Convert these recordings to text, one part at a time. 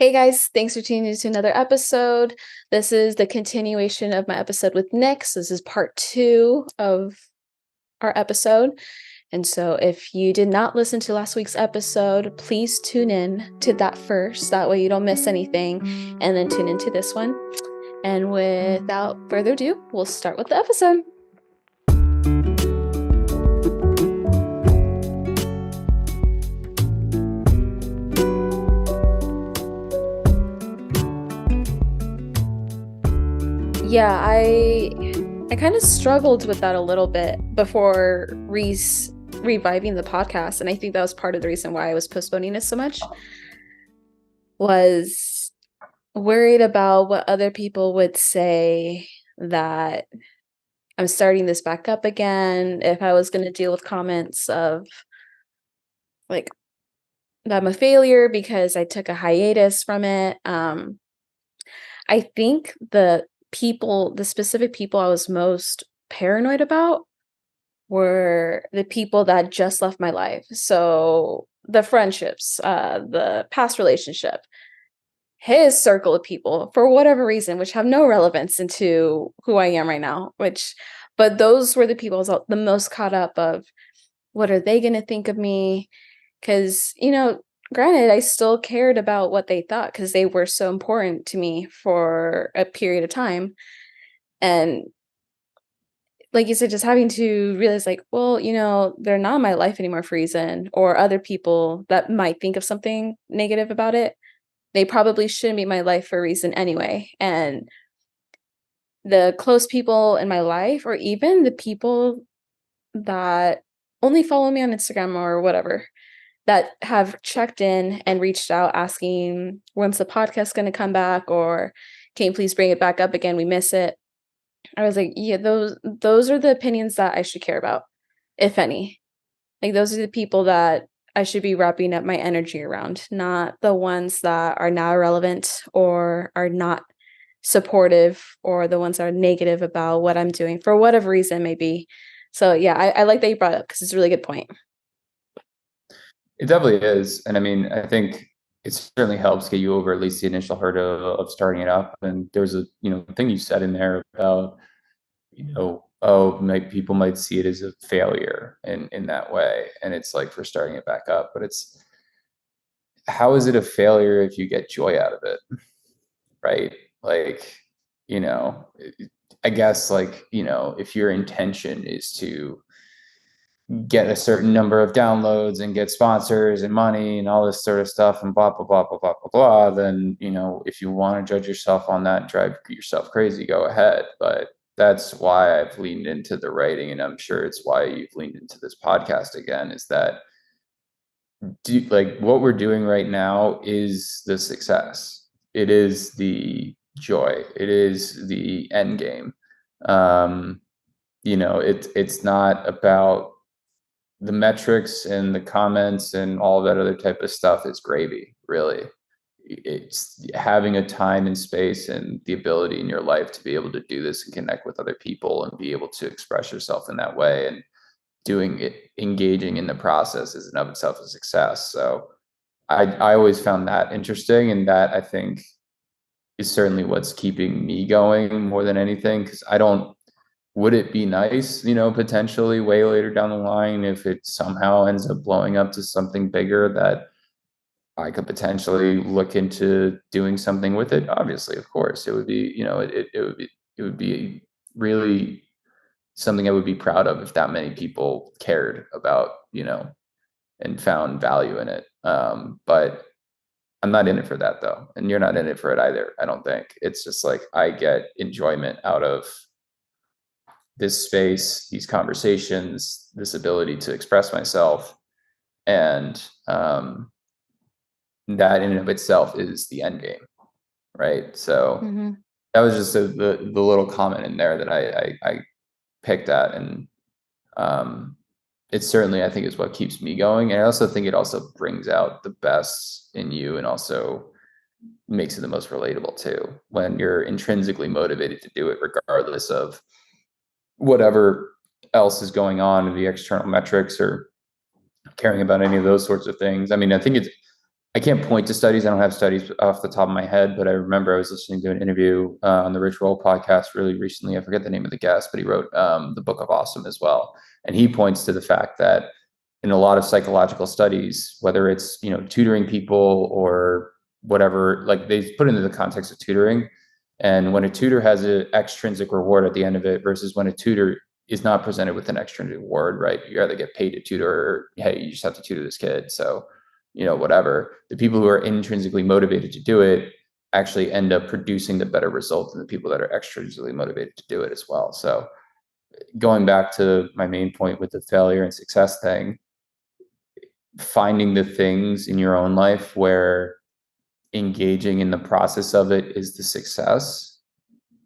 Hey guys, thanks for tuning in to another episode. This is the continuation of my episode with Nick. So this is part 2 of our episode. And so if you did not listen to last week's episode, please tune in to that first. That way you don't miss anything. And then tune into this one. And without further ado, we'll start with the episode. Yeah, I kind of struggled with that a little bit before reviving the podcast, and I think that was part of the reason why I was postponing it so much. Was worried about what other people would say that I'm starting this back up again, if I was going to deal with comments of like that I'm a failure because I took a hiatus from it. I think the specific people I was most paranoid about were the people that just left my life. So the friendships, the past relationship, his circle of people, for whatever reason, which have no relevance into who I am right now, but those were the people I was the most caught up of. What are they going to think of me? Because, granted, I still cared about what they thought because they were so important to me for a period of time. And like you said, just having to realize, like, well, they're not in my life anymore for a reason, or other people that might think of something negative about it. They probably shouldn't be in my life for a reason anyway. And the close people in my life, or even the people that only follow me on Instagram or whatever, that have checked in and reached out asking, when's the podcast going to come back? Or can you please bring it back up again? We miss it. I was like, yeah, those are the opinions that I should care about, if any. Like, those are the people that I should be wrapping up my energy around, not the ones that are now irrelevant or are not supportive, or the ones that are negative about what I'm doing for whatever reason it may be. So yeah, I like that you brought it up because it's a really good point. It definitely is. And I mean, I think it certainly helps get you over at least the initial hurdle of starting it up. And there's a, thing you said in there about, oh, people might see it as a failure in that way. And it's like for starting it back up. But how is it a failure if you get joy out of it? Right? Like, you know, I guess like, if your intention is to get a certain number of downloads and get sponsors and money and all this sort of stuff and blah blah blah blah blah blah blah, then if you want to judge yourself on that and drive yourself crazy, go ahead. But that's why I've leaned into the writing, and I'm sure it's why you've leaned into this podcast again, is that like what we're doing right now is the success. It is the joy. It is the end game. It's not about the metrics and the comments and all that other type of stuff. Is gravy, really. It's having a time and space and the ability in your life to be able to do this and connect with other people and be able to express yourself in that way, and doing it, engaging in the process is in of itself a success. So I always found that interesting, and that I think is certainly what's keeping me going more than anything. Because would it be nice, potentially way later down the line, if it somehow ends up blowing up to something bigger, that I could potentially look into doing something with it? Obviously, of course, it would be, it would be really something I would be proud of if that many people cared about, and found value in it. But I'm not in it for that though. And you're not in it for it either, I don't think. It's just like I get enjoyment out of this space, these conversations, this ability to express myself. And that in and of itself is the end game. Right. So Mm-hmm. that was just the little comment in there that I picked at. And it certainly, I think, is what keeps me going. And I also think it also brings out the best in you, and also makes it the most relatable too, when you're intrinsically motivated to do it, regardless of whatever else is going on in the external metrics or caring about any of those sorts of things. I mean, I I can't point to studies. I don't have studies off the top of my head, but I remember I was listening to an interview on the Rich Roll podcast really recently. I forget the name of the guest, but he wrote the Book of Awesome as well. And he points to the fact that in a lot of psychological studies, whether it's, tutoring people or whatever, like they put into the context of tutoring. And when a tutor has an extrinsic reward at the end of it versus when a tutor is not presented with an extrinsic reward, right? You either get paid to tutor or, hey, you just have to tutor this kid. So, whatever. The people who are intrinsically motivated to do it actually end up producing the better result than the people that are extrinsically motivated to do it as well. So going back to my main point with the failure and success thing, finding the things in your own life where engaging in the process of it is the success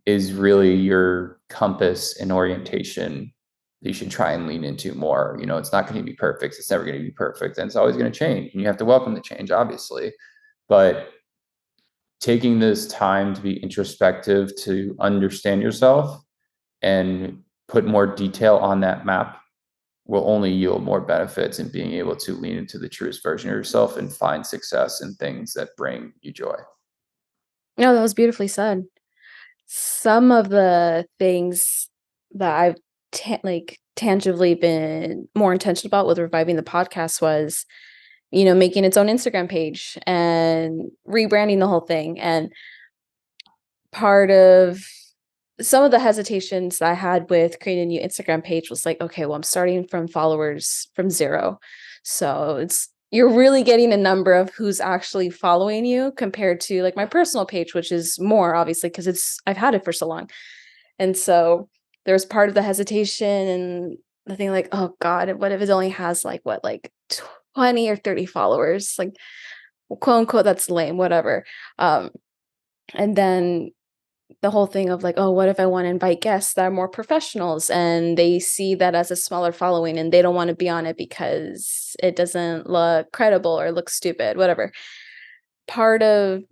is really your compass and orientation that you should try and lean into more. It's not going to be perfect. It's never going to be perfect. And it's always going to change. And you have to welcome the change, obviously. But taking this time to be introspective, to understand yourself and put more detail on that map will only yield more benefits in being able to lean into the truest version of yourself and find success in things that bring you joy. No, that was beautifully said. Some of the things that I've tangibly been more intentional about with reviving the podcast was, making its own Instagram page and rebranding the whole thing. And part of some of the hesitations I had with creating a new Instagram page was like, okay, well, I'm starting from followers from 0. So you're really getting a number of who's actually following you compared to like my personal page, which is more obviously because I've had it for so long. And so there's part of the hesitation and the thing like, oh God, what if it only has like 20 or 30 followers? Like, quote unquote, that's lame, whatever. And then the whole thing of like, oh, what if I want to invite guests that are more professionals and they see that as a smaller following and they don't want to be on it because it doesn't look credible or look stupid, whatever. Part of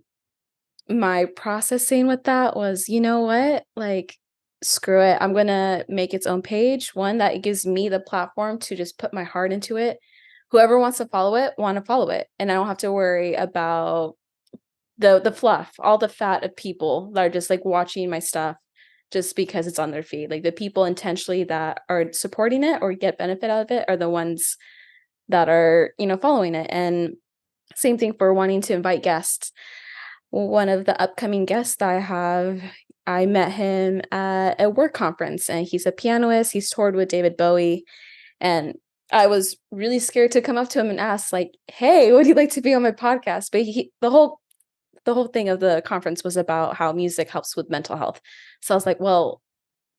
my processing with that was, you know what? Like, screw it. I'm going to make its own page. One, that it gives me the platform to just put my heart into it. Whoever wants to follow it, want to follow it. And I don't have to worry about the fluff, all the fat of people that are just like watching my stuff just because it's on their feed. Like the people intentionally that are supporting it or get benefit out of it are the ones that are, following it. And same thing for wanting to invite guests. One of the upcoming guests that I have, I met him at a work conference and he's a pianist. He's toured with David Bowie. And I was really scared to come up to him and ask like, hey, would you like to be on my podcast? But the whole thing of the conference was about how music helps with mental health. So I was like, well,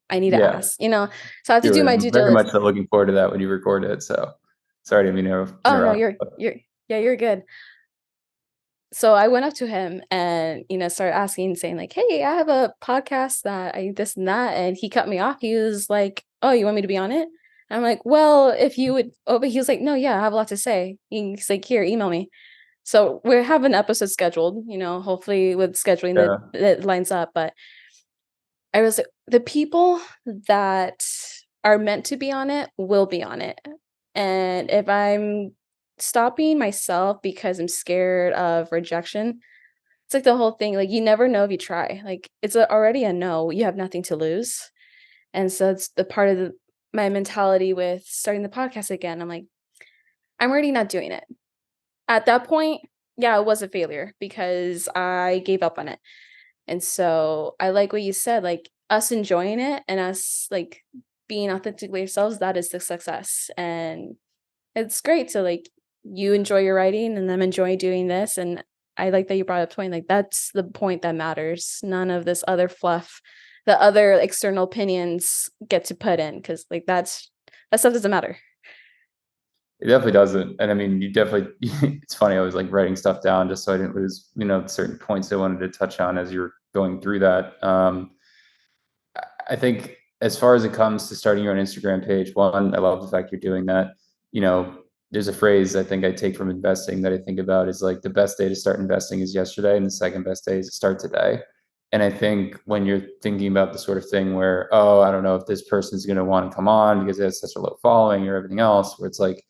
I need to Yeah. ask, so I have to do my I'm due very diligence. much looking forward to that when you record it. So sorry to Oh no, interrupt. you're good. So I went up to him and, started asking, saying like, hey, I have a podcast that I this and that. And he cut me off. He was like, oh, you want me to be on it? And I'm like, well, if you would, oh, but he was like, no, yeah, I have a lot to say. He's like, here, email me. So we have an episode scheduled, hopefully with scheduling that Yeah. it lines up. But I was the people that are meant to be on it will be on it. And if I'm stopping myself because I'm scared of rejection, it's like the whole thing, like you never know if you try. Like it's already a no, you have nothing to lose. And so it's the part of my mentality with starting the podcast again. I'm like, I'm already not doing it. At that point, yeah, it was a failure because I gave up on it. And so I like what you said, like us enjoying it and us like being authentically ourselves, that is the success. And it's great to like you enjoy your writing and I'm enjoying doing this. And I like that you brought up point. Like that's the point that matters. None of this other fluff, the other external opinions get to put in because like that stuff doesn't matter. It definitely doesn't. And I mean, it's funny. I was like writing stuff down just so I didn't lose, certain points I wanted to touch on as you're going through that. I think as far as it comes to starting your own Instagram page, one, I love the fact you're doing that. There's a phrase I think I take from investing that I think about is like the best day to start investing is yesterday, and the second best day is to start today. And I think when you're thinking about the sort of thing where, oh, I don't know if this person's going to want to come on because it has such a low following or everything else, where it's like,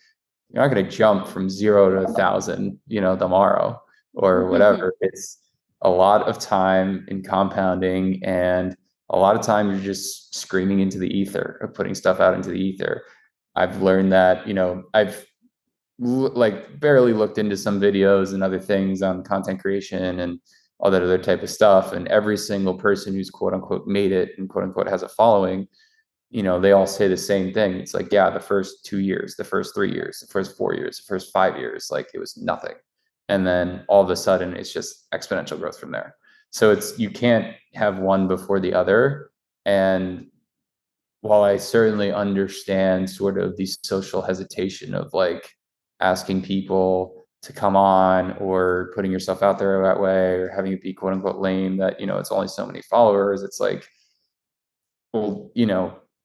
you're not going to jump from 0 to 1,000, tomorrow or whatever. It's a lot of time in compounding, and a lot of time you're just screaming into the ether or putting stuff out into the ether. I've learned that, I've like barely looked into some videos and other things on content creation and all that other type of stuff. And every single person who's quote unquote made it and quote unquote has a following, they all say the same thing. It's like, yeah, the first 2 years, the first 3 years, the first 4 years, the first 5 years, like it was nothing. And then all of a sudden it's just exponential growth from there. So you can't have one before the other. And while I certainly understand sort of the social hesitation of like asking people to come on or putting yourself out there that way or having it be quote unquote lame that, it's only so many followers, it's like, well,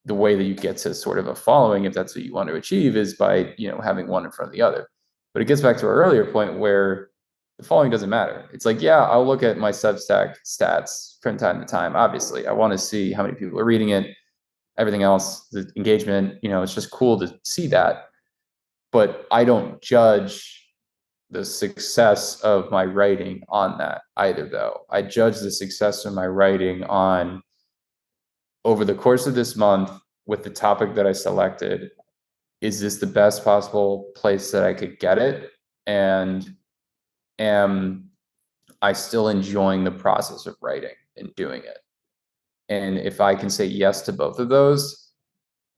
the way that you get to sort of a following, if that's what you want to achieve, is by, having one in front of the other. But it gets back to our earlier point where the following doesn't matter. It's like, yeah, I'll look at my Substack stats from time to time. Obviously, I want to see how many people are reading it, everything else, the engagement, it's just cool to see that. But I don't judge the success of my writing on that either, though. I judge the success of my writing on over the course of this month with the topic that I selected, is this the best possible place that I could get it? And am I still enjoying the process of writing and doing it? And if I can say yes to both of those,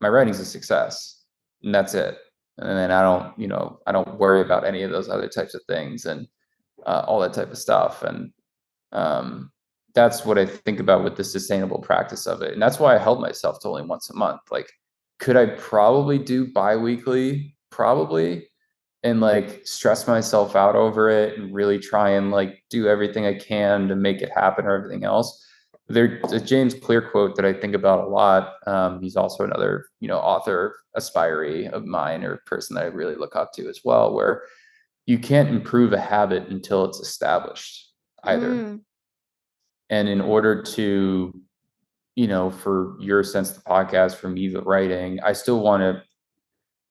my writing's a success. And that's it. And then I don't worry about any of those other types of things and all that type of stuff. And that's what I think about with the sustainable practice of it. And that's why I held myself to only once a month. Like, could I probably do bi-weekly? Probably. And like stress myself out over it and really try and like do everything I can to make it happen or everything else. There's a James Clear quote that I think about a lot. He's also another, author aspiree of mine or person that I really look up to as well, where you can't improve a habit until it's established either. Mm. And in order to, for your sense of the podcast, for me, the writing, I still want to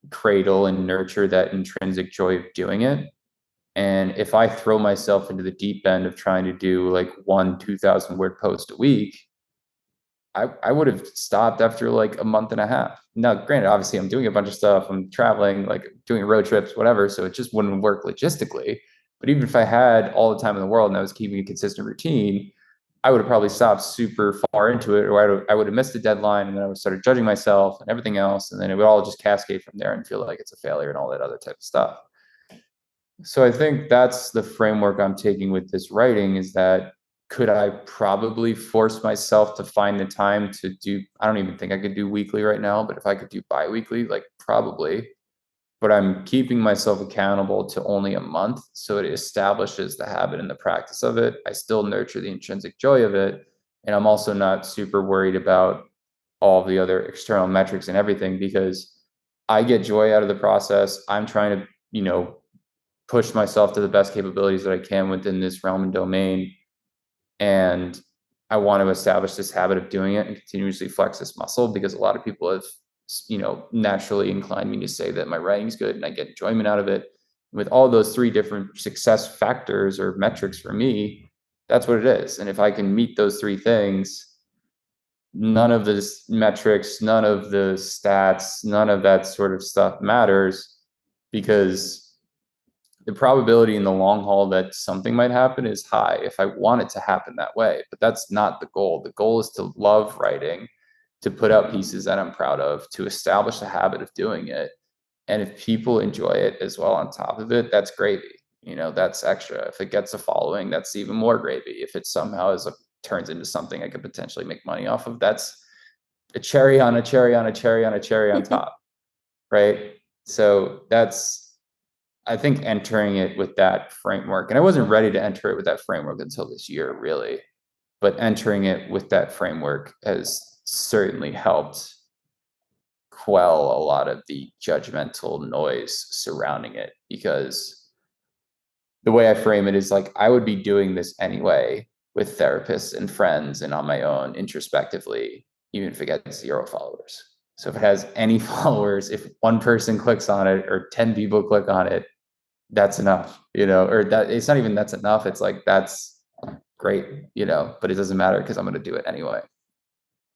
cradle and nurture that intrinsic joy of doing it. And if I throw myself into the deep end of trying to do like 2,000 word post a week, I would have stopped after like a month and a half. Now, granted, obviously I'm doing a bunch of stuff. I'm traveling, like doing road trips, whatever. So it just wouldn't work logistically. But even if I had all the time in the world and I was keeping a consistent routine, I would have probably stopped super far into it, or I would have missed the deadline, and then I would have started judging myself and everything else. And then it would all just cascade from there and feel like it's a failure and all that other type of stuff. So I think that's the framework I'm taking with this writing, is that could I probably force myself to find the time to do, I don't even think I could do weekly right now, but if I could do bi-weekly, like probably, but I'm keeping myself accountable to only a month. So it establishes the habit and the practice of it. I still nurture the intrinsic joy of it. And I'm also not super worried about all the other external metrics and everything, because I get joy out of the process. I'm trying to, push myself to the best capabilities that I can within this realm and domain. And I want to establish this habit of doing it and continuously flex this muscle, because a lot of people have, naturally inclined me to say that my writing's good and I get enjoyment out of it. With all those three different success factors or metrics for me, that's what it is. And if I can meet those three things, none of the metrics, none of the stats, none of that sort of stuff matters, because the probability in the long haul that something might happen is high if I want it to happen that way. But that's not the goal. The goal is to love writing, to put out pieces that I'm proud of, to establish a habit of doing it. And if people enjoy it as well on top of it, that's gravy. That's extra. If it gets a following, that's even more gravy. If it somehow turns into something I could potentially make money off of, that's a cherry on a cherry on a cherry on a cherry on top. Right. So I think entering it with that framework, and I wasn't ready to enter it with that framework until this year, really, but entering it with that framework has certainly helped quell a lot of the judgmental noise surrounding it, because the way I frame it is like, I would be doing this anyway with therapists and friends and on my own introspectively, even if it gets 0 followers. So if it has any followers, if one person clicks on it or 10 people click on it, that's enough, or that it's not even that's enough. It's like, that's great, but it doesn't matter because I'm going to do it anyway.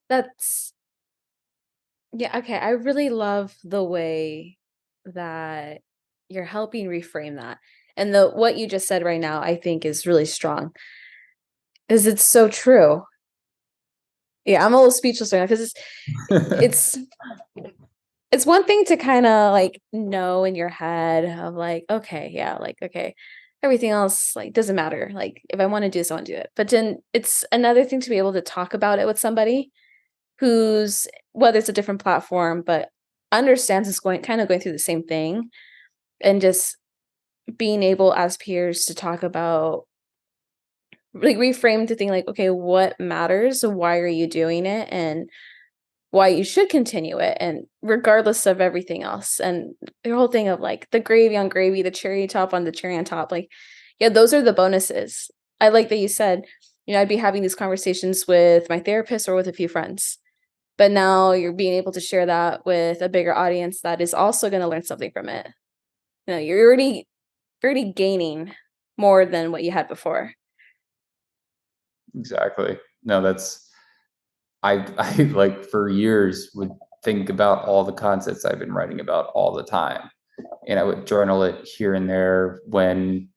That's yeah, okay. I really love the way that you're helping reframe that. And the what you just said right now, I think is really strong. Because it's so true. Yeah, I'm a little speechless right now because it's it's one thing to kind of like know in your head of like, okay, yeah, like okay, everything else like doesn't matter. Like if I want to do this, I want to do it. But then it's another thing to be able to talk about it with somebody who's whether it's a different platform, but understands it's going through the same thing and just being able as peers to talk about like reframe to think like, okay, what matters? Why are you doing it? And why you should continue it and regardless of everything else. And the whole thing of like the gravy on gravy, the cherry top on the cherry on top, like, yeah, those are the bonuses. I like that you said, I'd be having these conversations with my therapist or with a few friends. But now you're being able to share that with a bigger audience that is also going to learn something from it. You're already gaining more than what you had before. Exactly. No, I like for years would think about all the concepts I've been writing about all the time. And I would journal it here and there when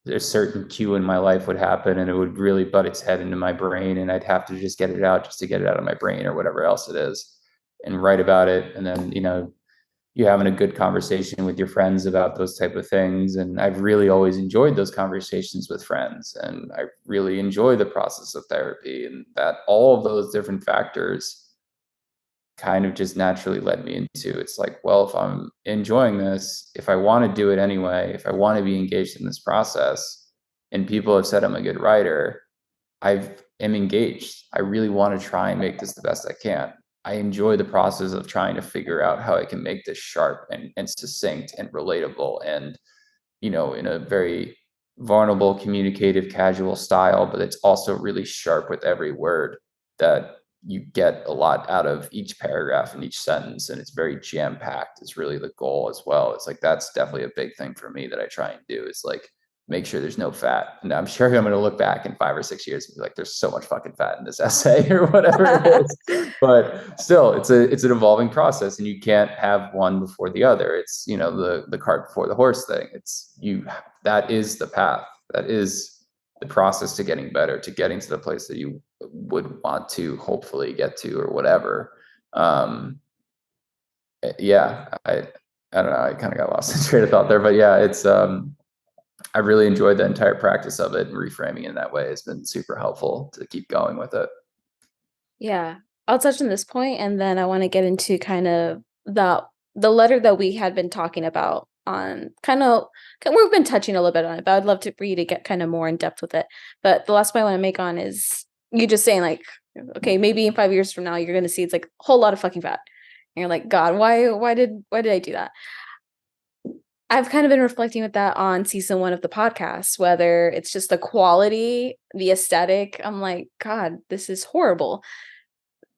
a certain cue in my life would happen and it would really butt its head into my brain and I'd have to just get it out just to get it out of my brain or whatever else it is and write about it. And then, you having a good conversation with your friends about those type of things. And I've really always enjoyed those conversations with friends. And I really enjoy the process of therapy and that all of those different factors kind of just naturally led me into it's like, well, if I'm enjoying this, if I want to do it anyway, if I want to be engaged in this process, and people have said I'm a good writer, I am engaged. I really want to try and make this the best I can. I enjoy the process of trying to figure out how I can make this sharp and succinct and relatable and, in a very vulnerable, communicative, casual style, but it's also really sharp with every word that you get a lot out of each paragraph and each sentence. And it's very jam packed. It's really the goal as well. It's like, that's definitely a big thing for me that I try and do is like, make sure there's no fat. And I'm sure I'm going to look back in 5 or 6 years and be like, there's so much fucking fat in this essay or whatever it is. But still, it's an evolving process, and you can't have one before the other. It's the cart before the horse thing. It's you that is the path. That is the process to getting better, to getting to the place that you would want to hopefully get to or whatever. Um, yeah, I don't know. I kind of got lost in train of thought there, but yeah, it's I really enjoyed the entire practice of it, and reframing in that way has been super helpful to keep going with it. Yeah. I'll touch on this point and then I want to get into kind of the letter that we had been talking about on kind of we've been touching a little bit on it, but I'd love to for you to get kind of more in depth with it. But the last point I want to make on is you just saying like, okay, maybe in 5 years from now you're gonna see it's like a whole lot of fucking fat. And you're like, God, why did I do that? I've kind of been reflecting with that on season 1 of the podcast, whether it's just the quality, the aesthetic. I'm like, God, this is horrible.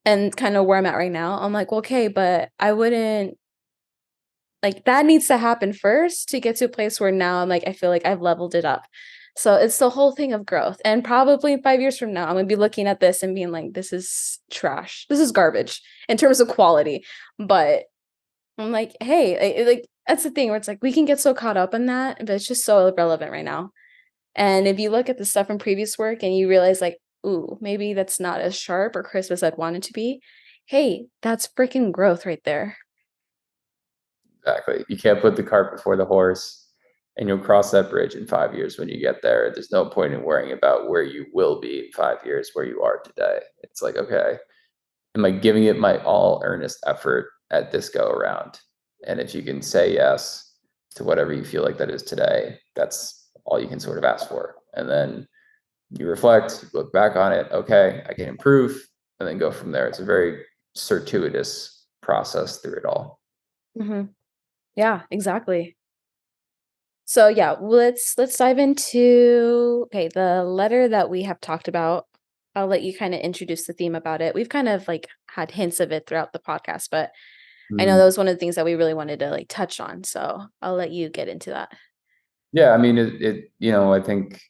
And kind of where I'm at right now, I'm like, well, okay, but I wouldn't like that needs to happen first to get to a place where now I'm like, I feel like I've leveled it up. So it's the whole thing of growth. And probably 5 years from now, I'm gonna be looking at this and being like, this is trash. This is garbage in terms of quality. But I'm like, hey, like that's the thing where it's like we can get so caught up in that, but it's just so irrelevant right now. And if you look at the stuff from previous work and you realize like, ooh, maybe that's not as sharp or crisp as I'd want it to be, hey, that's freaking growth right there. Exactly. You can't put the cart before the horse, and you'll cross that bridge in 5 years when you get there. There's no point in worrying about where you will be in 5 years, where you are today. It's like, okay, am I giving it my all earnest effort at this go around? And if you can say yes to whatever you feel like that is today, that's all you can sort of ask for. And then you reflect, look back on it. Okay, I can improve, and then go from there. It's a very circuitous process through it all. Hmm. Yeah, exactly. So yeah, let's dive into okay, the letter that we have talked about. I'll let you kind of introduce the theme about it. We've kind of like had hints of it throughout the podcast, but I know that Mhm. was one of the things that we really wanted to, like, touch on, so I'll let you get into that. Yeah, I mean, I think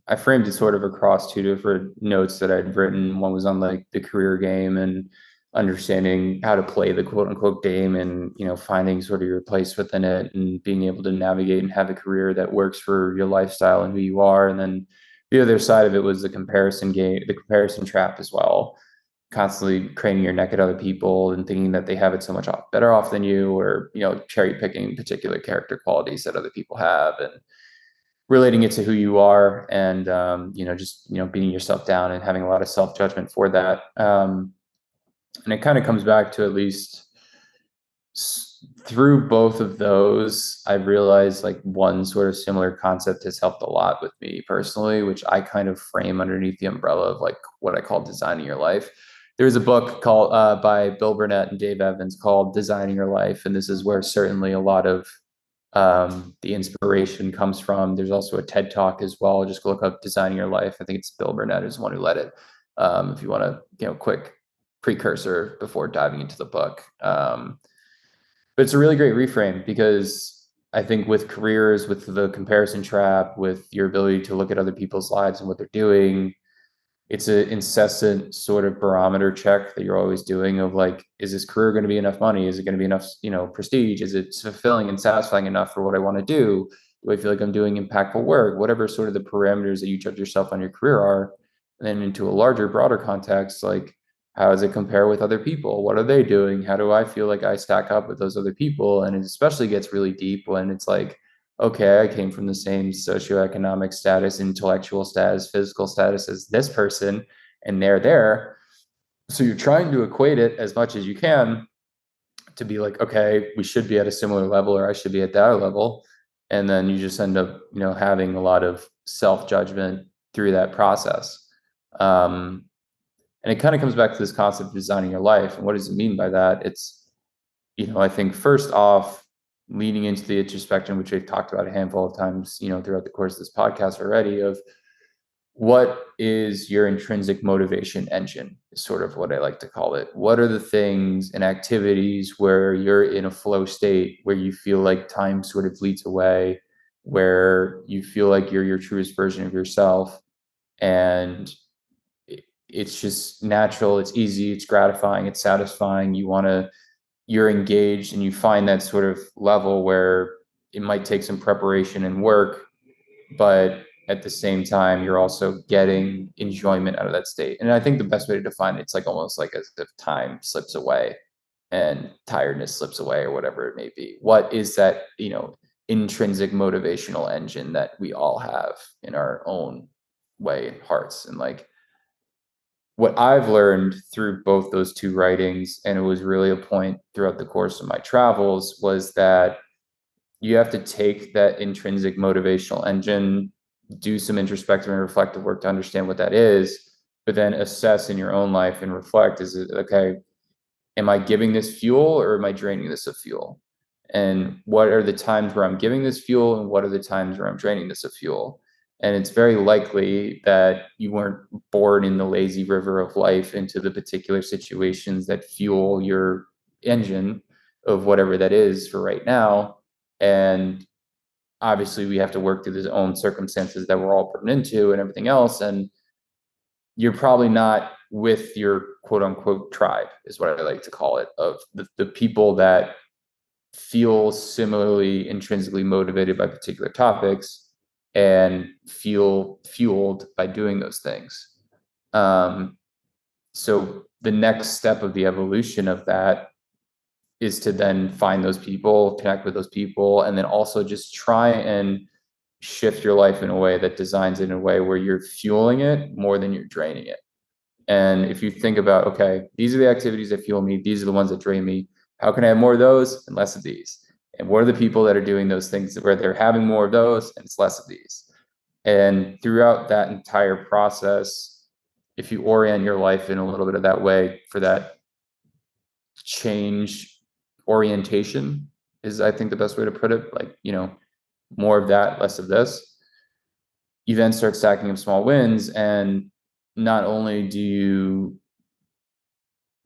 I framed it sort of across two different notes that I'd written. One was on like the career game and understanding how to play the quote unquote game and, finding sort of your place within it and being able to navigate and have a career that works for your lifestyle and who you are. And then the other side of it was the comparison game, the comparison trap as well, constantly craning your neck at other people and thinking that they have it so much better off than you, or cherry picking particular character qualities that other people have and relating it to who you are, and just beating yourself down and having a lot of self-judgment for that. And it kind of comes back to, at least through both of those, I've realized like one sort of similar concept has helped a lot with me personally, which I kind of frame underneath the umbrella of like what I call designing your life. There's a book called by Bill Burnett and Dave Evans called Designing Your Life, and this is where certainly a lot of the inspiration comes from. There's also a TED Talk as well. Just look up Designing Your Life. I think it's Bill Burnett is the one who led it. If you want to, quick precursor before diving into the book. But it's a really great reframe, because I think with careers, with the comparison trap, with your ability to look at other people's lives and what they're doing, it's an incessant sort of barometer check that you're always doing of like, is this career going to be enough money? Is it going to be enough, prestige? Is it fulfilling and satisfying enough for what I want to do? Do I feel like I'm doing impactful work? Whatever sort of the parameters that you judge yourself on your career are. And then into a larger, broader context, like, how does it compare with other people? What are they doing? How do I feel like I stack up with those other people? And it especially gets really deep when it's like, okay, I came from the same socioeconomic status, intellectual status, physical status as this person, and they're there. So you're trying to equate it as much as you can to be like, okay, we should be at a similar level, or I should be at that level. And then you just end up, having a lot of self-judgment through that process. And it kind of comes back to this concept of designing your life. And what does it mean by that? It's, I think first off, leaning into the introspection, which we've talked about a handful of times, throughout the course of this podcast already, of what is your intrinsic motivation engine, is sort of what I like to call it. What are the things and activities where you're in a flow state, where you feel like time sort of fleets away, where you feel like you're your truest version of yourself, and it's just natural, it's easy, it's gratifying, it's satisfying. You're engaged, and you find that sort of level where it might take some preparation and work, but at the same time, you're also getting enjoyment out of that state. And I think the best way to define it's like almost like as if time slips away and tiredness slips away, or whatever it may be. What is that, intrinsic motivational engine that we all have in our own way in hearts? And like, what I've learned through both those two writings, and it was really a point throughout the course of my travels, was that you have to take that intrinsic motivational engine, do some introspective and reflective work to understand what that is, but then assess in your own life and reflect, is it okay, am I giving this fuel, or am I draining this of fuel? And what are the times where I'm giving this fuel, and what are the times where I'm draining this of fuel? And it's very likely that you weren't born in the lazy river of life into the particular situations that fuel your engine of whatever that is for right now. And obviously we have to work through the own circumstances that we're all put into and everything else. And you're probably not with your quote unquote tribe, is what I like to call it, of the people that feel similarly intrinsically motivated by particular topics and feel fueled by doing those things. So the next step of the evolution of that is to then find those people, connect with those people, and then also just try and shift your life in a way that designs it in a way where you're fueling it more than you're draining it. And if you think about, okay, these are the activities that fuel me, these are the ones that drain me, how can I have more of those and less of these? And what are the people that are doing those things where they're having more of those and it's less of these? And throughout that entire process, if you orient your life in a little bit of that way, for that change orientation, is I think the best way to put it, like, more of that, less of this, you then start stacking up small wins. And not only do you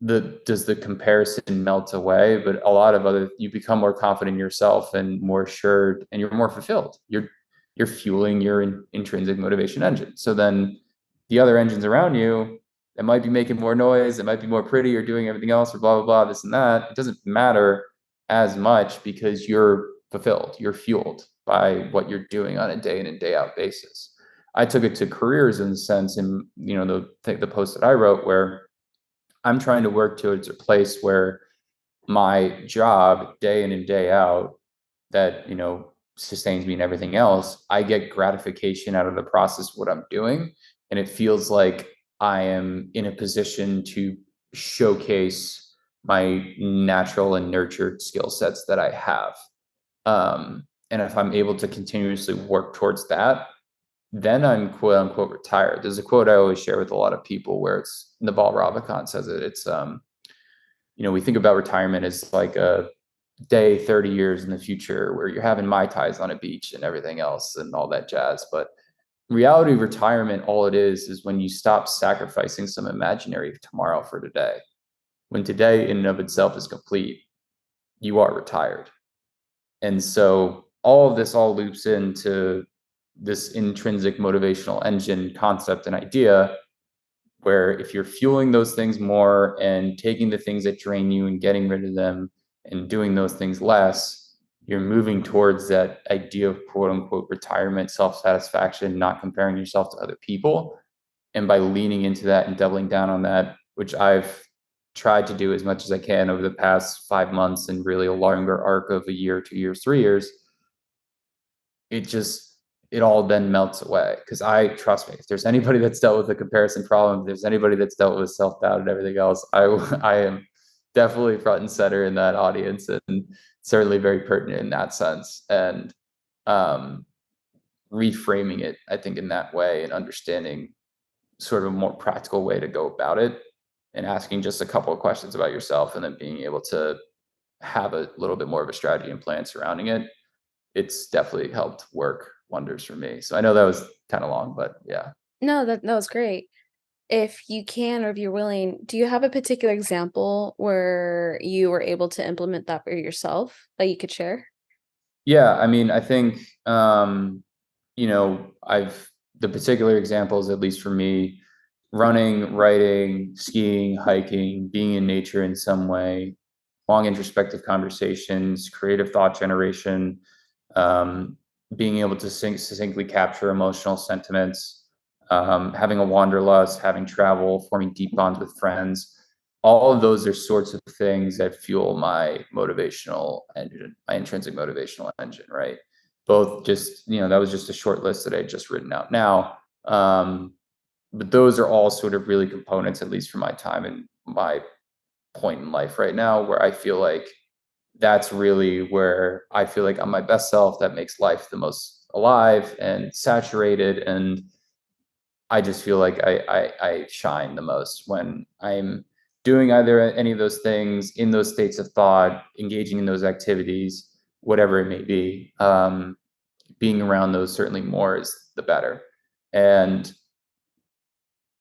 does the comparison melt away, but a lot of other, you become more confident in yourself and more assured, and you're more fulfilled. You're fueling your intrinsic motivation engine. So then the other engines around you, it might be making more noise, it might be more pretty, or doing everything else, or blah blah blah, this and that. It doesn't matter as much because you're fulfilled, you're fueled by what you're doing on a day in and day out basis. I took it to careers in the sense, in the post that I wrote, where I'm trying to work towards a place where my job day in and day out, that sustains me and everything else, I get gratification out of the process of what I'm doing, and it feels like I am in a position to showcase my natural and nurtured skill sets that I have. And if I'm able to continuously work towards that, then I'm quote unquote retired. There's a quote I always share with a lot of people where it's Naval Ravikant says it. It's we think about retirement as like a day 30 years in the future where you're having mai tais on a beach and everything else and all that jazz. But in reality, retirement, all it is when you stop sacrificing some imaginary tomorrow for today. When today in and of itself is complete, you are retired. And so all of this all loops into this intrinsic motivational engine concept and idea, where if you're fueling those things more and taking the things that drain you and getting rid of them and doing those things less, you're moving towards that idea of quote unquote retirement, self-satisfaction, not comparing yourself to other people. And by leaning into that and doubling down on that, which I've tried to do as much as I can over the past 5 months and really a longer arc of a year, 2 years, 3 years, it all then melts away. Because trust me, if there's anybody that's dealt with a comparison problem, if there's anybody that's dealt with self-doubt and everything else, I am definitely front and center in that audience, and certainly very pertinent in that sense. And reframing it, I think, in that way, and understanding sort of a more practical way to go about it, and asking just a couple of questions about yourself, and then being able to have a little bit more of a strategy and plan surrounding it, it's definitely helped work wonders for me. So I know that was kind of long, but yeah. No, that was great. If you can or if you're willing, do you have a particular example where you were able to implement that for yourself that you could share? Yeah, I mean, I think I've the particular examples, at least for me, running, writing, skiing, hiking, being in nature in some way, long introspective conversations, creative thought generation, um, being able to succinctly capture emotional sentiments, having a wanderlust, having travel, forming deep bonds with friends. All of those are sorts of things that fuel my motivational engine, my intrinsic motivational engine, right? Both just, that was just a short list that I had just written out now. But those are all sort of really components, at least for my time and my point in life right now, where I feel like that's really where I feel like I'm my best self. That makes life the most alive and saturated. And I just feel like I shine the most when I'm doing either any of those things, in those states of thought, engaging in those activities, whatever it may be. Being around those certainly more is the better. And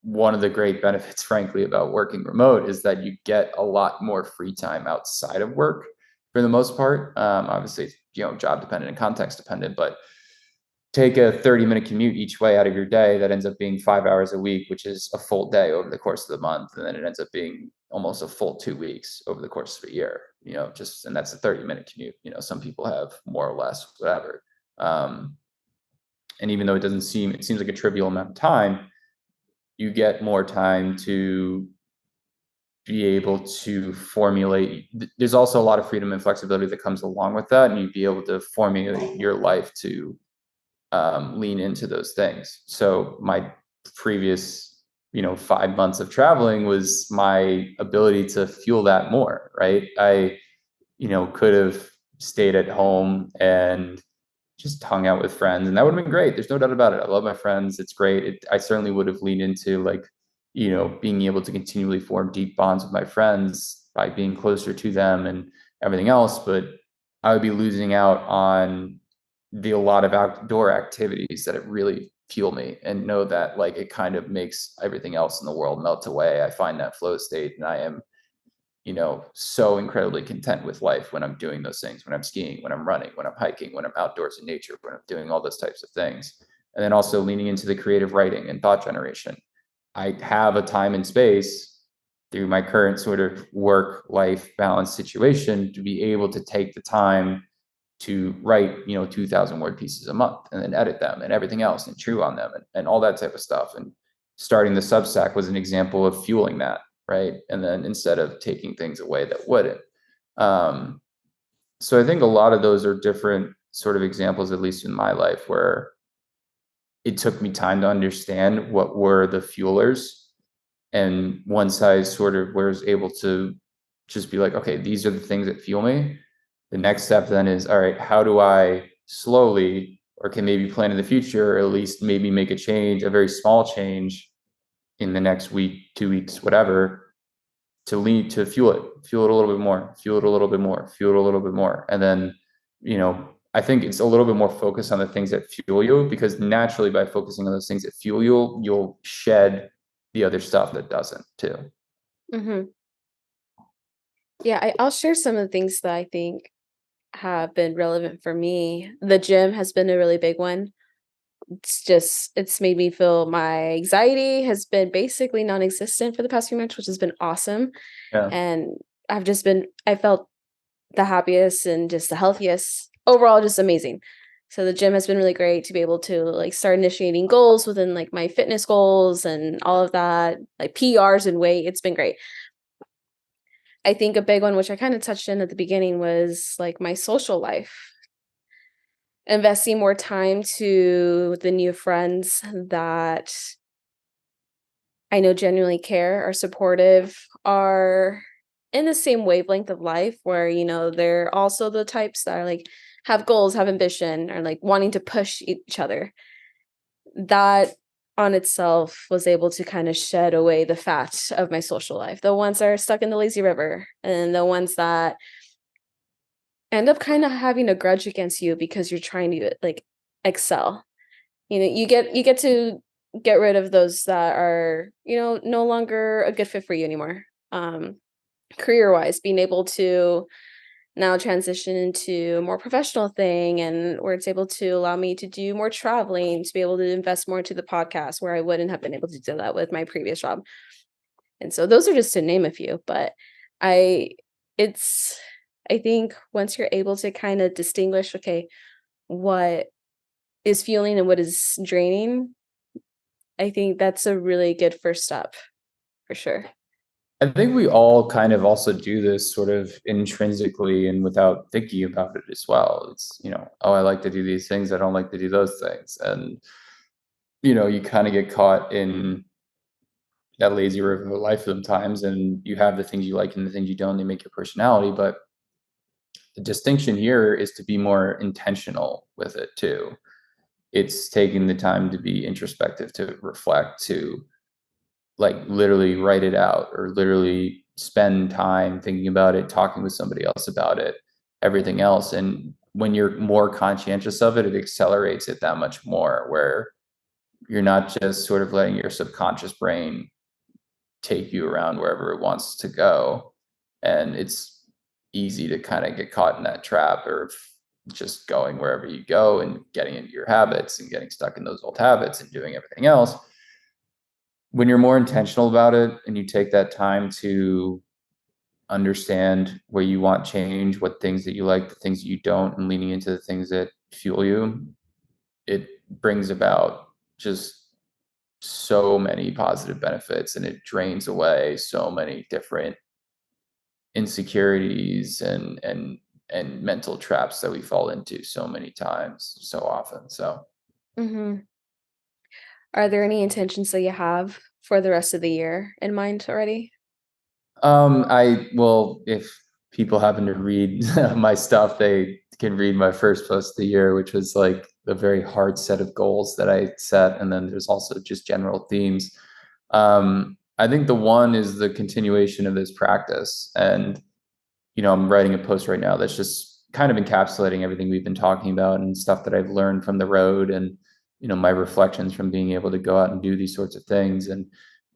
one of the great benefits, frankly, about working remote is that you get a lot more free time outside of work for the most part. Obviously, job dependent and context dependent, but take a 30-minute commute each way out of your day, that ends up being 5 hours a week, which is a full day over the course of the month. And then it ends up being almost a full 2 weeks over the course of a year, and that's a 30-minute commute. Some people have more or less, whatever. And even though it seems like a trivial amount of time, you get more time to be able to formulate. There's also a lot of freedom and flexibility that comes along with that, and you'd be able to formulate your life to lean into those things. So my previous, 5 months of traveling was my ability to fuel that more, right? I, could have stayed at home and just hung out with friends, and that would have been great. There's no doubt about it. I love my friends. It's great. I certainly would have leaned into, like, being able to continually form deep bonds with my friends by being closer to them and everything else. But I would be losing out on a lot of outdoor activities that really fuel me, and know that, like, it kind of makes everything else in the world melt away. I find that flow state, and I am so incredibly content with life when I'm doing those things, when I'm skiing, when I'm running, when I'm hiking, when I'm outdoors in nature, when I'm doing all those types of things. And then also leaning into the creative writing and thought generation. I have a time and space through my current sort of work life balance situation to be able to take the time to write 2,000 word pieces a month and then edit them and everything else and chew on them and all that type of stuff. And starting the Substack was an example of fueling that, right? And then instead of taking things away that wouldn't. um, so I think a lot of those are different sort of examples, at least in my life, where it took me time to understand what were the fuelers. And once I sort of was able to just be like, okay, these are the things that fuel me, the next step then is, all right, how do I slowly, or can maybe plan in the future, or at least maybe make a change, a very small change in the next week, 2 weeks, whatever, to lead to fuel it a little bit more, fuel it a little bit more, fuel it a little bit more. And then, I think it's a little bit more focused on the things that fuel you, because naturally by focusing on those things that fuel you, you'll shed the other stuff that doesn't too. Mhm. Yeah, I'll share some of the things that I think have been relevant for me. The gym has been a really big one. It's made me feel my anxiety has been basically non-existent for the past few months, which has been awesome. Yeah. And I felt the happiest and just the healthiest. Overall, just amazing. So the gym has been really great to be able to like start initiating goals within like my fitness goals and all of that, like PRs and weight. It's been great. I think a big one, which I kind of touched in at the beginning, was like my social life. Investing more time to the new friends that I know genuinely care, are supportive, are in the same wavelength of life where, they're also the types that are like have goals, have ambition, or like wanting to push each other. That on itself was able to kind of shed away the fat of my social life. The ones that are stuck in the lazy river and the ones that end up kind of having a grudge against you because you're trying to like excel. You get to get rid of those that are, no longer a good fit for you anymore. Career wise, being able to now transition into a more professional thing and where it's able to allow me to do more traveling, to be able to invest more into the podcast where I wouldn't have been able to do that with my previous job. And so those are just to name a few, but I it's I think once you're able to kind of distinguish, okay, what is fueling and what is draining, I think that's a really good first step for sure. I think we all kind of also do this sort of intrinsically and without thinking about it as well. It's, oh, I like to do these things. I don't like to do those things. And, you kind of get caught in that lazy river of life sometimes, and you have the things you like and the things you don't, they make your personality. But the distinction here is to be more intentional with it too. It's taking the time to be introspective, to reflect, to like literally write it out, or literally spend time thinking about it, talking with somebody else about it, everything else. And when you're more conscientious of it, it accelerates it that much more, where you're not just sort of letting your subconscious brain take you around wherever it wants to go. And it's easy to kind of get caught in that trap, or just going wherever you go and getting into your habits and getting stuck in those old habits and doing everything else. When you're more intentional about it and you take that time to understand where you want change, what things that you like, the things that you don't, and leaning into the things that fuel you, it brings about just so many positive benefits, and it drains away so many different insecurities and mental traps that we fall into so many times, so often. So Mhm. Are there any intentions that you have for the rest of the year in mind already? I well, if people happen to read my stuff, they can read my first post of the year, which was like a very hard set of goals that I set, and then there's also just general themes. I think the one is the continuation of this practice, and I'm writing a post right now that's just kind of encapsulating everything we've been talking about and stuff that I've learned from the road, and my reflections from being able to go out and do these sorts of things. And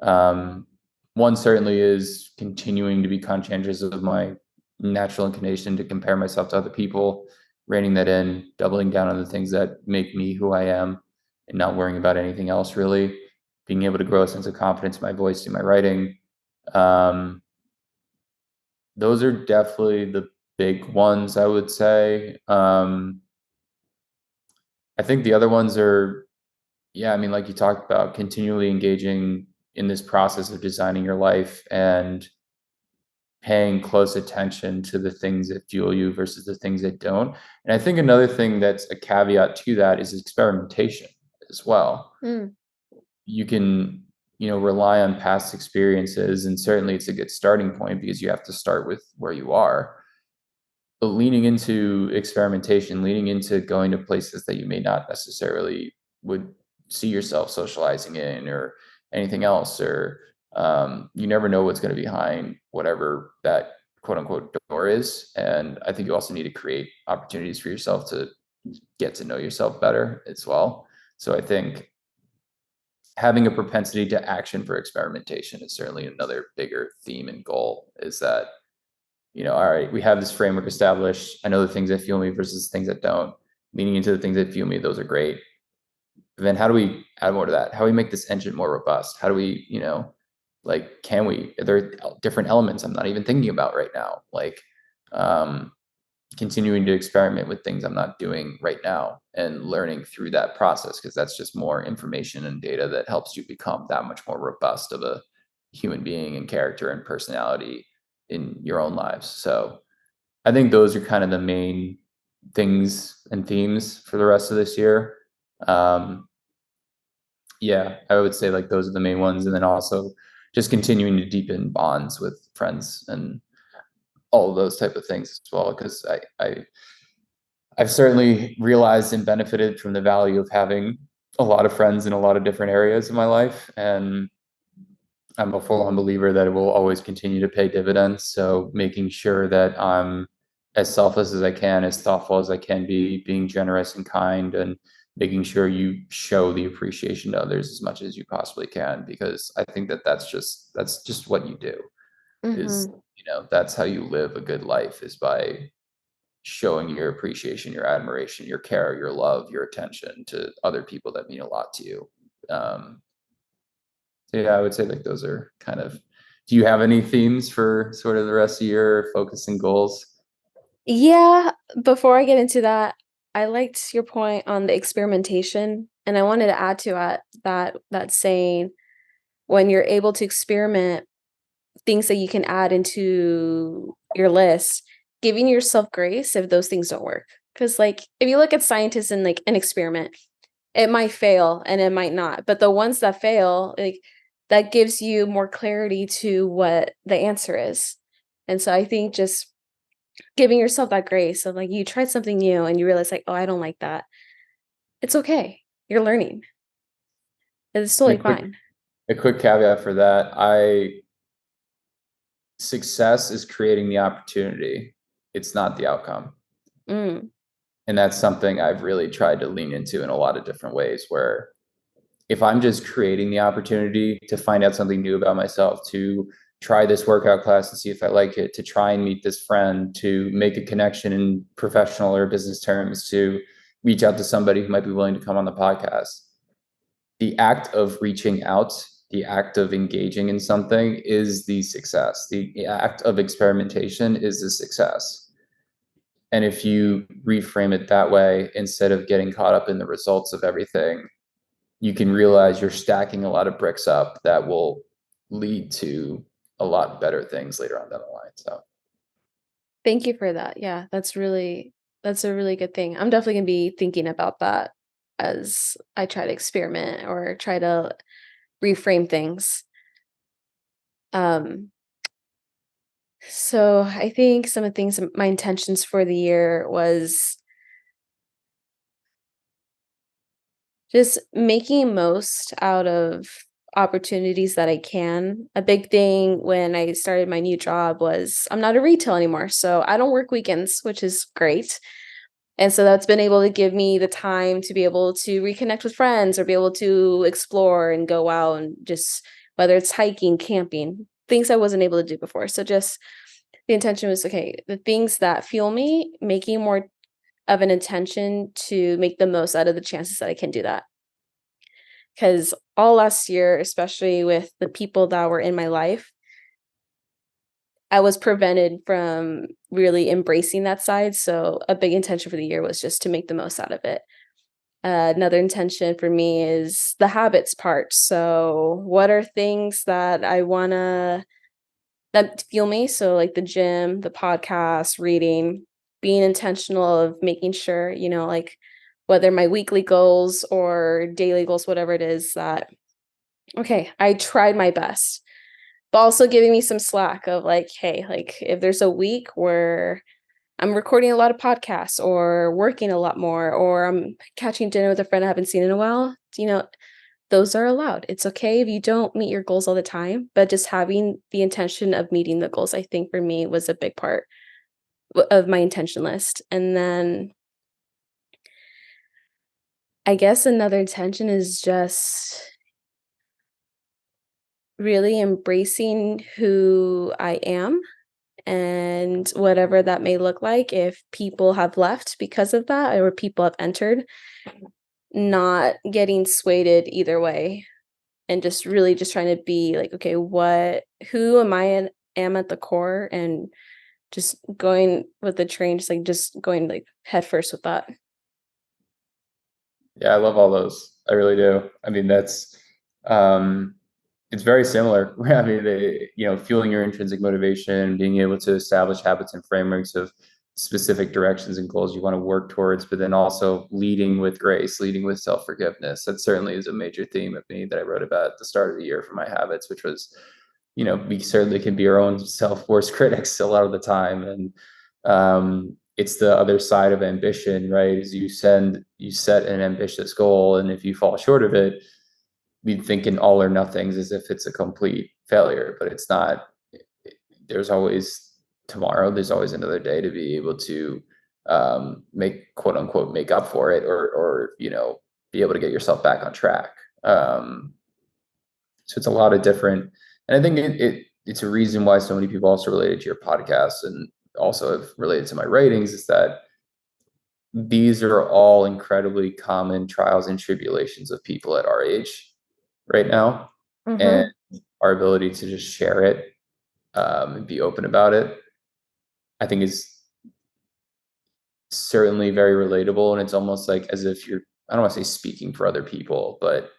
um, one certainly is continuing to be conscientious of my natural inclination to compare myself to other people, reining that in, doubling down on the things that make me who I am, and not worrying about anything else really. Being able to grow a sense of confidence in my voice, in my writing. Um, those are definitely the big ones, I would say. I think the other ones are, yeah, I mean, like you talked about, continually engaging in this process of designing your life and paying close attention to the things that fuel you versus the things that don't. And I think another thing that's a caveat to that is experimentation as well. Mm, You can, rely on past experiences, and certainly it's a good starting point because you have to start with where you are. But leaning into experimentation, leaning into going to places that you may not necessarily would see yourself socializing in or anything else, or you never know what's going to be behind whatever that quote unquote door is. And I think you also need to create opportunities for yourself to get to know yourself better as well. So I think having a propensity to action for experimentation is certainly another bigger theme and goal, is that, all right, we have this framework established. I know the things that fuel me versus things that don't. Leaning into the things that fuel me, those are great. But then how do we add more to that? How do we make this engine more robust? How do we, can we, are there different elements I'm not even thinking about right now? Like, um, continuing to experiment with things I'm not doing right now and learning through that process, because that's just more information and data that helps you become that much more robust of a human being and character and personality in your own lives. So I think those are kind of the main things and themes for the rest of this year. Um, yeah, I would say like those are the main ones. And then also just continuing to deepen bonds with friends and all of those type of things as well. Because I've certainly realized and benefited from the value of having a lot of friends in a lot of different areas of my life. And I'm a full-on believer that it will always continue to pay dividends. So making sure that I'm as selfless as I can, as thoughtful as I can be, being generous and kind, and making sure you show the appreciation to others as much as you possibly can, because I think that that's just what you do. Is, mhm. that's how you live a good life, is by showing your appreciation, your admiration, your care, your love, your attention to other people that mean a lot to you. Um, so yeah, I would say like those are kind of. Do you have any themes for sort of the rest of your focus and goals? Yeah, before I get into that, I liked your point on the experimentation, and I wanted to add to it that saying, when you're able to experiment, things that you can add into your list, giving yourself grace if those things don't work. Because, like, if you look at scientists in, like, an experiment, it might fail and it might not, but the ones that fail, like, that gives you more clarity to what the answer is. And so I think just giving yourself that grace of, like, you tried something new and you realize, like, "Oh, I don't like that." It's okay. You're learning. It's And totally fine. a quick caveat for that. I Success is creating the opportunity. It's not the outcome. Mm, And that's something I've really tried to lean into in a lot of different ways, where if I'm just creating the opportunity to find out something new about myself, to try this workout class and see if I like it, to try and meet this friend, to make a connection in professional or business terms, to reach out to somebody who might be willing to come on the podcast. The act of reaching out, the act of engaging in something is the success. The act of experimentation is the success. And if you reframe it that way, instead of getting caught up in the results of everything, you can realize you're stacking a lot of bricks up that will lead to a lot better things later on down the line. So thank you for that. Yeah, that's a really good thing. I'm definitely gonna be thinking about that as I try to experiment or try to reframe things. Um, so I think some of the things my intentions for the year was just making most out of opportunities that I can. A big thing when I started my new job was I'm not a retail anymore, so I don't work weekends, which is great. And so that's been able to give me the time to be able to reconnect with friends or be able to explore and go out and just whether it's hiking, camping, things I wasn't able to do before. So just the intention was, okay, the things that fuel me, making more of an intention to make the most out of the chances that I can do that. Because all last year, especially with the people that were in my life, I was prevented from really embracing that side. So a big intention for the year was just to make the most out of it. Another intention for me is the habits part. So what are things that I wanna that fuel me? So like the gym, the podcast, reading, being intentional of making sure, like whether my weekly goals or daily goals, whatever it is, that okay, I tried my best, but also giving me some slack of like, hey, like if there's a week where I'm recording a lot of podcasts or working a lot more, or I'm catching dinner with a friend I haven't seen in a while, those are allowed. It's okay if you don't meet your goals all the time, but just having the intention of meeting the goals, I think for me was a big part of my intention list. And then I guess another intention is just really embracing who I am and whatever that may look like. If people have left because of that or people have entered, not getting swayed either way, and just really just trying to be like, okay, who am I am at the core, and just going with the train, just going like head first with that. Yeah, I love all those. I really do. I mean, um, it's very similar. I mean, fueling your intrinsic motivation, being able to establish habits and frameworks of specific directions and goals you want to work towards, but then also leading with grace, leading with self-forgiveness. That certainly is a major theme of me that I wrote about at the start of the year for my habits, which was, we certainly can be our own self-worst critics a lot of the time. And it's the other side of ambition, right? Is you set an ambitious goal, and if you fall short of it, we think in all or nothings as if it's a complete failure, but it's not. There's always tomorrow. There's always another day to be able to make quote unquote make up for it, or be able to get yourself back on track. Um, so it's a lot of different, and I think it's a reason why so many people also related to your podcast and also have related to my ratings is that these are all incredibly common trials and tribulations of people at our age right now, and Mhm. our ability to just share it and be open about it, I think is certainly very relatable. And it's almost like as if you're, I don't want to say speaking for other people, but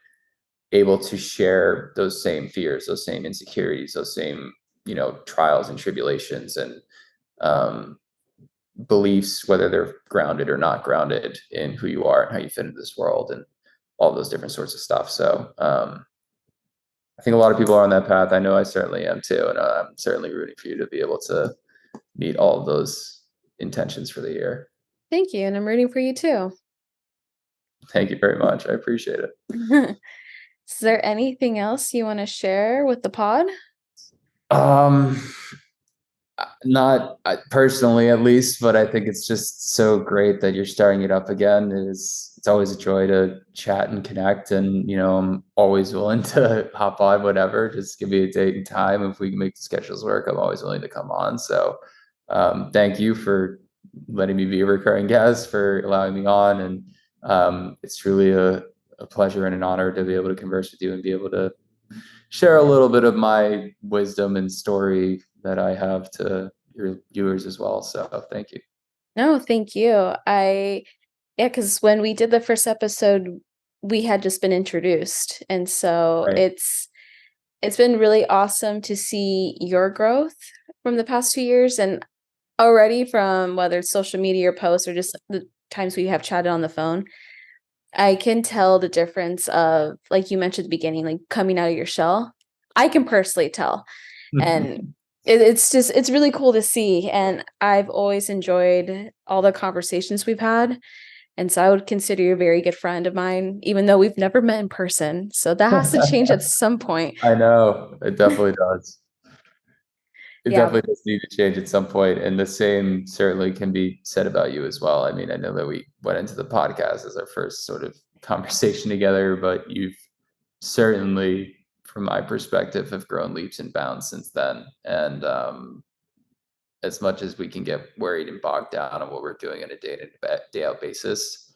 able to share those same fears, those same insecurities, those same, trials and tribulations and um, beliefs, whether they're grounded or not grounded in who you are and how you fit into this world and all those different sorts of stuff. So I think a lot of people are on that path. I know I certainly am too. And I'm certainly rooting for you to be able to meet all of those intentions for the year. Thank you, and I'm rooting for you too. Thank you very much. I appreciate it. Is there anything else you want to share with the pod? Um, Not personally, at least, but I think it's just so great that you're starting it up again. It's always a joy to chat and connect, and I'm always willing to hop on whatever. Just give me a date and time. If we can make the schedules work, I'm always willing to come on. So, thank you for letting me be a recurring guest, for allowing me on, and it's truly a pleasure and an honor to be able to converse with you and be able to share a little bit of my wisdom and story that I have to your viewers as well. So thank you. No, thank you. Yeah, because when we did the first episode, we had just been introduced, and so Right. it's been really awesome to see your growth from the past 2 years, and already from whether it's social media or posts or just the times we have chatted on the phone, I can tell the difference of, like you mentioned at the beginning, like coming out of your shell. I can personally tell, and it's really cool to see, and I've always enjoyed all the conversations we've had, and so I would consider you a very good friend of mine, even though we've never met in person, so that has to change at some point. I know it definitely does. It Yeah. definitely does need to change at some point, and the same certainly can be said about you as well. I mean, I know that we went into the podcast as our first sort of conversation together, but you've certainly from my perspective, have grown leaps and bounds since then. And as much as we can get worried and bogged down on what we're doing on a day out basis,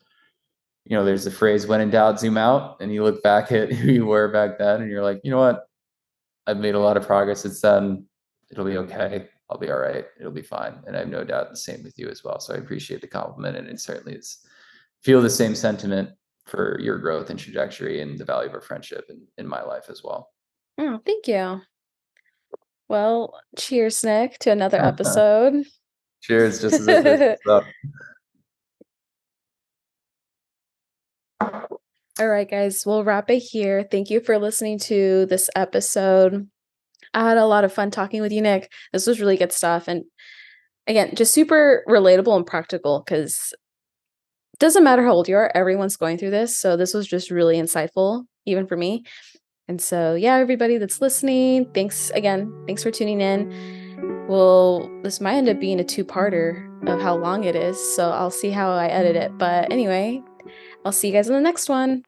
there's the phrase, when in doubt, zoom out. And you look back at who you were back then and you're like, you know what? I've made a lot of progress since then. It'll be okay. I'll be all right. It'll be fine. And I have no doubt the same with you as well. So I appreciate the compliment. And it certainly is, feel the same sentiment for your growth and trajectory and the value of our friendship in my life as well. Oh, thank you. Well, cheers, Nick, to another episode. Cheers, just as I finish this up. All right, guys, we'll wrap it here. Thank you for listening to this episode. I had a lot of fun talking with you, Nick. This was really good stuff. And again, just super relatable and practical because it doesn't matter how old you are, everyone's going through this. So this was just really insightful, even for me. And so, yeah, everybody that's listening, thanks again. Thanks for tuning in. Well, this might end up being a two-parter of how long it is. So I'll see how I edit it. But anyway, I'll see you guys in the next one.